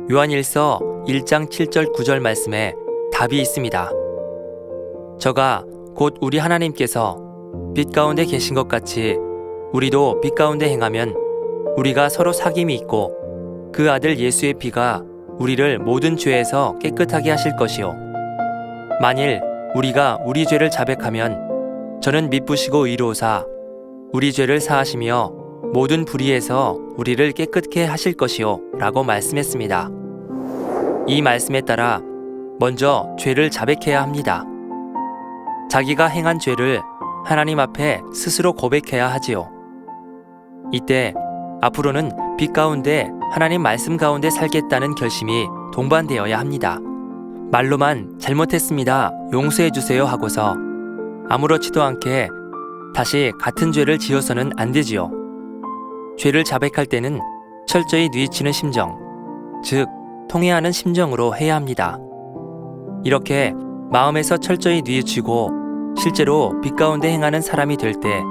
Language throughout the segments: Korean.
요한일서 1장 7절 9절 말씀에 답이 있습니다. 저가 곧 우리 하나님께서 빛 가운데 계신 것 같이 우리도 빛 가운데 행하면 우리가 서로 사귐이 있고 그 아들 예수의 피가 우리를 모든 죄에서 깨끗하게 하실 것이요. 만일 우리가 우리 죄를 자백하면 저는 미쁘시고 의로우사 우리 죄를 사하시며 모든 불의에서 우리를 깨끗게 하실 것이요 라고 말씀했습니다. 이 말씀에 따라 먼저 죄를 자백해야 합니다. 자기가 행한 죄를 하나님 앞에 스스로 고백해야 하지요. 이때 앞으로는 빛 가운데 하나님 말씀 가운데 살겠다는 결심이 동반되어야 합니다. 말로만 잘못했습니다, 용서해 주세요 하고서 아무렇지도 않게 다시 같은 죄를 지어서는 안 되지요. 죄를 자백할 때는 철저히 뉘우치는 심정, 즉 통회하는 심정으로 해야 합니다. 이렇게 마음에서 철저히 뉘우치고 실제로 빛 가운데 행하는 사람이 될 때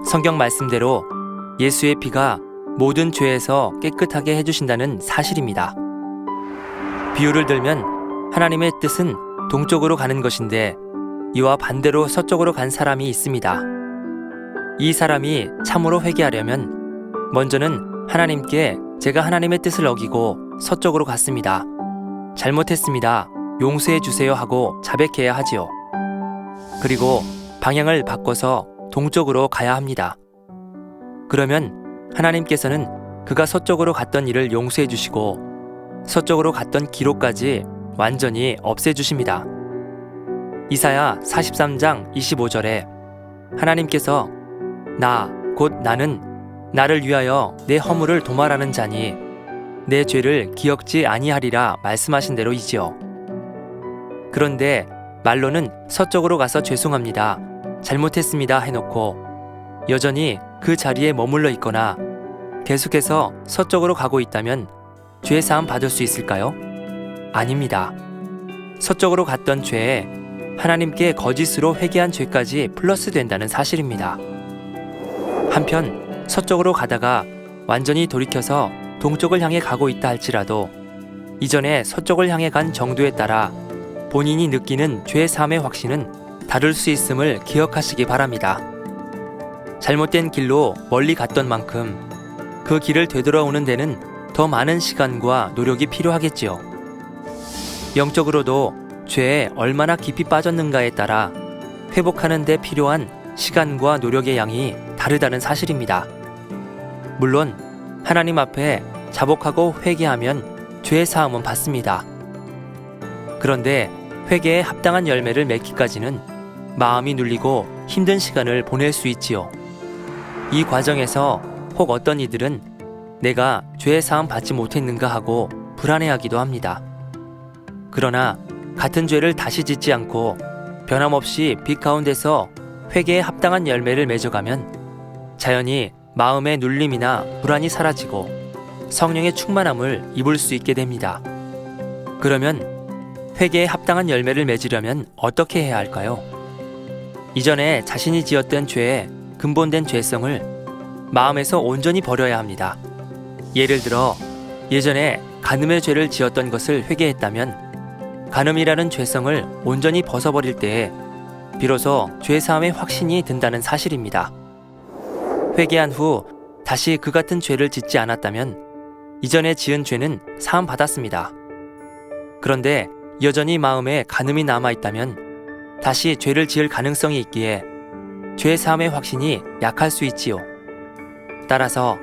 성경 말씀대로 예수의 피가 모든 죄에서 깨끗하게 해주신다는 사실입니다. 비유를 들면 하나님의 뜻은 동쪽으로 가는 것인데 이와 반대로 서쪽으로 간 사람이 있습니다. 이 사람이 참으로 회개하려면 먼저는 하나님께 제가 하나님의 뜻을 어기고 서쪽으로 갔습니다, 잘못했습니다, 용서해 주세요 하고 자백해야 하지요. 그리고 방향을 바꿔서 동쪽으로 가야 합니다. 그러면 하나님께서는 그가 서쪽으로 갔던 일을 용서해 주시고 서쪽으로 갔던 기록까지 완전히 없애 주십니다. 이사야 43장 25절에 하나님께서 나 곧 나는 나를 위하여 내 허물을 도말하는 자니 내 죄를 기억지 아니하리라 말씀하신 대로이지요. 그런데 말로는 서쪽으로 가서 죄송합니다, 잘못했습니다 해놓고 여전히 그 자리에 머물러 있거나 계속해서 서쪽으로 가고 있다면 죄 사함 받을 수 있을까요? 아닙니다. 서쪽으로 갔던 죄에 하나님께 거짓으로 회개한 죄까지 플러스 된다는 사실입니다. 한편 서쪽으로 가다가 완전히 돌이켜서 동쪽을 향해 가고 있다 할지라도 이전에 서쪽을 향해 간 정도에 따라 본인이 느끼는 죄 사함의 확신은 다를 수 있음을 기억하시기 바랍니다. 잘못된 길로 멀리 갔던 만큼 그 길을 되돌아오는 데는 더 많은 시간과 노력이 필요하겠지요. 영적으로도 죄에 얼마나 깊이 빠졌는가에 따라 회복하는 데 필요한 시간과 노력의 양이 다르다는 사실입니다. 물론 하나님 앞에 자복하고 회개하면 죄 사함은 받습니다. 그런데 회개에 합당한 열매를 맺기까지는 마음이 눌리고 힘든 시간을 보낼 수 있지요. 이 과정에서 혹 어떤 이들은 내가 죄 사함 받지 못했는가 하고 불안해하기도 합니다. 그러나 같은 죄를 다시 짓지 않고 변함없이 빛 가운데서 회개에 합당한 열매를 맺어가면 자연히 마음의 눌림이나 불안이 사라지고 성령의 충만함을 입을 수 있게 됩니다. 그러면 회개에 합당한 열매를 맺으려면 어떻게 해야 할까요? 이전에 자신이 지었던 죄의 근본된 죄성을 마음에서 온전히 버려야 합니다. 예를 들어 예전에 간음의 죄를 지었던 것을 회개했다면 간음이라는 죄성을 온전히 벗어버릴 때에 비로소 죄사함의 확신이 든다는 사실입니다. 회개한 후 다시 그 같은 죄를 짓지 않았다면 이전에 지은 죄는 사함 받았습니다. 그런데 여전히 마음에 간음이 남아있다면 다시 죄를 지을 가능성이 있기에 죄사함의 확신이 약할 수 있지요. 따라서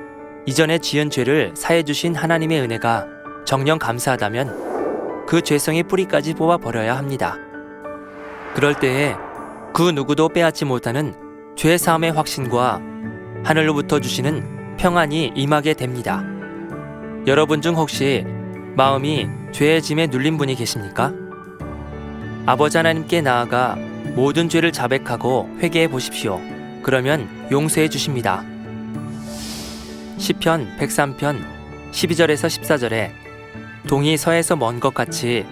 이전에 지은 죄를 사해주신 하나님의 은혜가 정녕 감사하다면 그 죄성의 뿌리까지 뽑아버려야 합니다. 그럴 때에 그 누구도 빼앗지 못하는 죄사함의 확신과 하늘로부터 주시는 평안이 임하게 됩니다. 여러분 중 혹시 마음이 죄의 짐에 눌린 분이 계십니까? 아버지 하나님께 나아가 모든 죄를 자백하고 회개해 보십시오. 그러면 용서해 주십니다. 시편 103편 12절에서 14절에 동이 서에서 먼 것 같이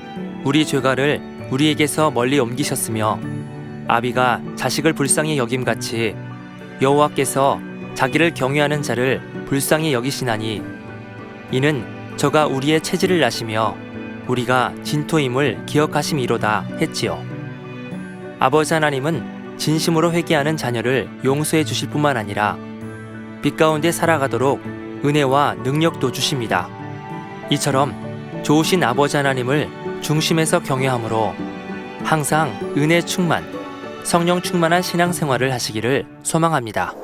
우리 죄가를 우리에게서 멀리 옮기셨으며 아비가 자식을 불쌍히 여김같이 여호와께서 자기를 경외하는 자를 불쌍히 여기시나니 이는 저가 우리의 체질을 아시며 우리가 진토임을 기억하심이로다 했지요. 아버지 하나님은 진심으로 회개하는 자녀를 용서해 주실 뿐만 아니라 빛 가운데 살아가도록 은혜와 능력도 주십니다. 이처럼 좋으신 아버지 하나님을 중심에서 경외함으로 항상 은혜 충만, 성령 충만한 신앙생활을 하시기를 소망합니다.